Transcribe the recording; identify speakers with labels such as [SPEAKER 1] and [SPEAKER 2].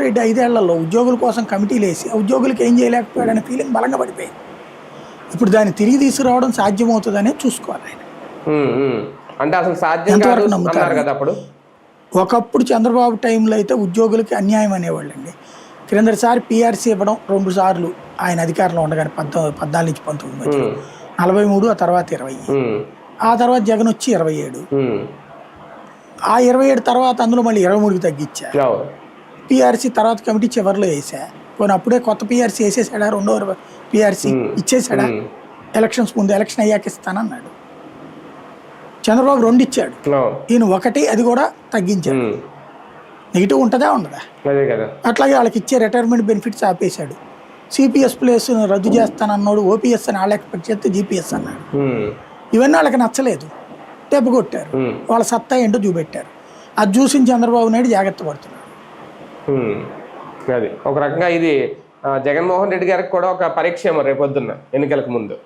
[SPEAKER 1] రెడ్డి 5 ఏళ్లలో ఉద్యోగుల కోసం కమిటీలు వేసి ఆ ఉద్యోగులకు ఏం చేయలేకపోయాడనే ఫీలింగ్ బలంగా పడిపోయింది. ఇప్పుడు దాన్ని తిరిగి తీసుకురావడం సాధ్యమవుతుందనే చూసుకోవాలి ఆయన.
[SPEAKER 2] అంటే అసలు సాధ్యం కాదు
[SPEAKER 1] ఎంతవరకు
[SPEAKER 2] అన్నారు
[SPEAKER 1] నమ్ముతారు?
[SPEAKER 2] కదా అప్పుడు.
[SPEAKER 1] ఒకప్పుడు చంద్రబాబు టైంలో అయితే ఉద్యోగులకి అన్యాయం అనేవాళ్ళండి. క్రిందటిసారి పీఆర్సీ ఇవ్వడం 2 సార్లు ఆయన అధికారంలో ఉండగానే 14 నుంచి 19 మధ్యలో 43, ఆ తర్వాత 20, ఆ తర్వాత జగన్ వచ్చి 27, ఆ 27 తర్వాత అందులో మళ్ళీ 23కి తగ్గించా. పీఆర్సీ తర్వాత కమిటీ చివరిలో వేసా. పోనీ అప్పుడే కొత్త పీఆర్సీ వేసేసాడా? 2వ పీఆర్సీ ఇచ్చేసాడా? ఎలక్షన్స్ ముందు ఎలక్షన్ అయ్యాక ఇస్తానన్నాడు. చంద్రబాబు 2 ఇచ్చాడు, ఈయన 1, అది కూడా తగ్గించాడు. నెగిటివ్ ఉంటుందా ఉండదా? అట్లాగే వాళ్ళకి ఇచ్చే రిటైర్మెంట్ బెనిఫిట్స్ ఆపేశాడు. సిపిఎస్ ప్లేస్ రద్దు చేస్తానన్నాడు, ఓపీఎస్ అని వాళ్ళు ఎక్స్పెక్ట్ చేస్తే జీపీఎస్ అన్నాడు. ఇవన్నీ వాళ్ళకి నచ్చలేదు, దెబ్బ కొట్టారు. వాళ్ళ సత్తా ఏంటో చూపెట్టారు. అది చూసిన చంద్రబాబు నాయుడు జాగ్రత్త పడుతున్నాడు.
[SPEAKER 2] అది ఒక రకంగా ఇది జగన్మోహన్ రెడ్డి గారికి కూడా ఒక పరీక్ష ఏమో రేపొద్దున్న ఎన్నికలకు ముందు.